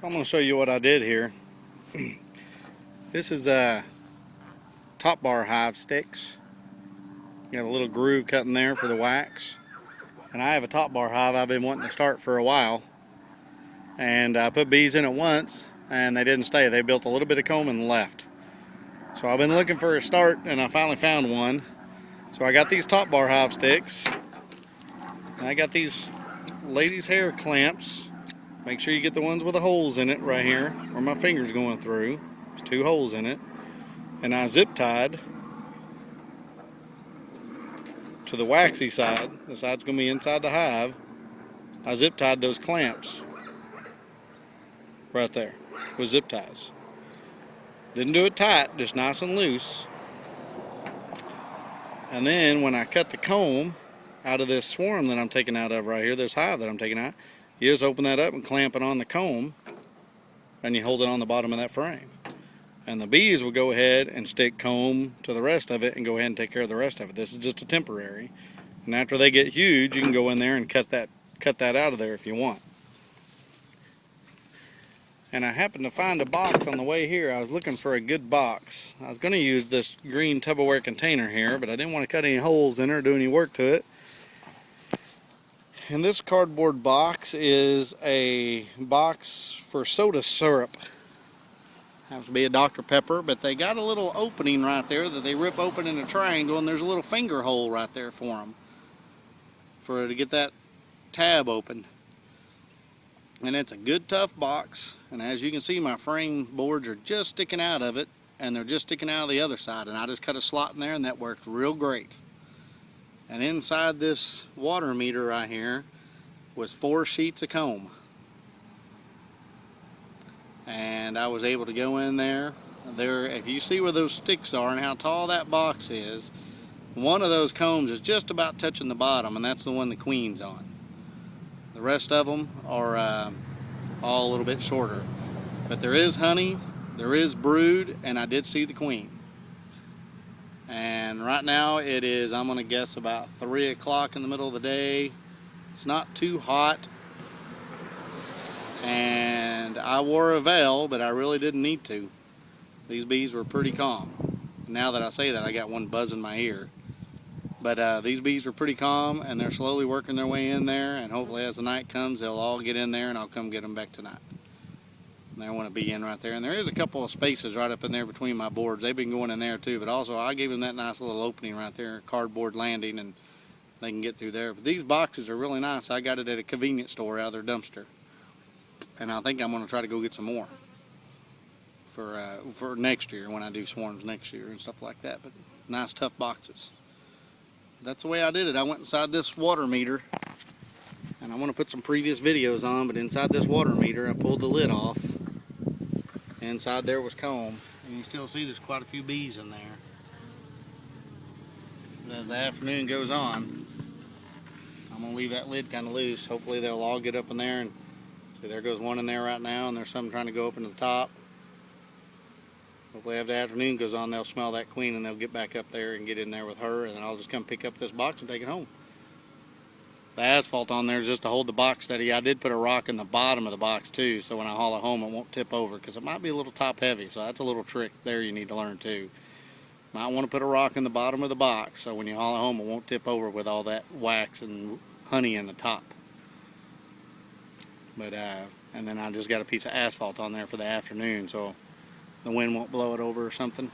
So I'm going to show you what I did here. This is top bar hive sticks. Got a little groove cut in there for the wax. And I have a top bar hive I've been wanting to start for a while. And I put bees in it once and they didn't stay. They built a little bit of comb and left. So I've been looking for a start and I finally found one. So I got these top bar hive sticks. And I got these ladies' hair clamps. Make sure you get the ones with the holes in it right here where my finger's going through. There's 2 holes in it. And I zip tied to the waxy side. The side's going to be inside the hive. I zip tied those clamps right there with zip ties. Didn't do it tight, just nice and loose. And then when I cut the comb out of this swarm that I'm taking out of right here, this hive that I'm taking out, you just open that up and clamp it on the comb and you hold it on the bottom of that frame. And the bees will go ahead and stick comb to the rest of it and go ahead and take care of the rest of it. This is just a temporary. And after they get huge, you can go in there and cut that out of there if you want. And I happened to find a box on the way here. I was looking for a good box. I was going to use this green Tupperware container here, but I didn't want to cut any holes in it or do any work to it. And this cardboard box is a box for soda syrup. Has to be a Dr. Pepper, but they got a little opening right there that they rip open in a triangle, and there's a little finger hole right there for them, to get that tab open. And it's a good tough box, and as you can see, my frame boards are just sticking out of it, and they're just sticking out of the other side, and I just cut a slot in there and that worked real great. And inside this water meter right here was 4 sheets of comb. And I was able to go in there. If you see where those sticks are and how tall that box is, one of those combs is just about touching the bottom, and that's the one the queen's on. The rest of them are all a little bit shorter. But there is honey, there is brood, and I did see the queen. And right now it is, I'm going to guess, about 3 o'clock in the middle of the day. It's not too hot. And I wore a veil, but I really didn't need to. These bees were pretty calm. Now that I say that, I got one buzz in my ear. But these bees are pretty calm, and they're slowly working their way in there, and hopefully as the night comes, they'll all get in there, and I'll come get them back tonight. And they want to be in right there. And there is a couple of spaces right up in there between my boards. They've been going in there too, but also I gave them that nice little opening right there, cardboard landing, and they can get through there. But these boxes are really nice. I got it at a convenience store out of their dumpster. And I think I'm going to try to go get some more for next year when I do swarms next year and stuff like that. But nice tough boxes. That's the way I did it. I went inside this water meter, and I want to put some previous videos on, but inside this water meter I pulled the lid off. Inside there was comb, and you still see there's quite a few bees in there. But as the afternoon goes on, I'm going to leave that lid kind of loose. Hopefully they'll all get up in there, and see, there goes one in there right now, and there's some trying to go up into the top. Hopefully after the afternoon goes on, they'll smell that queen and they'll get back up there and get in there with her, and then I'll just come pick up this box and take it home. The asphalt on there is just to hold the box steady. I did put a rock in the bottom of the box too, so when I haul it home it won't tip over, because it might be a little top heavy, so that's a little trick there you need to learn too. Might want to put a rock in the bottom of the box so when you haul it home it won't tip over with all that wax and honey in the top. But and then I just got a piece of asphalt on there for the afternoon, so the wind won't blow it over or something.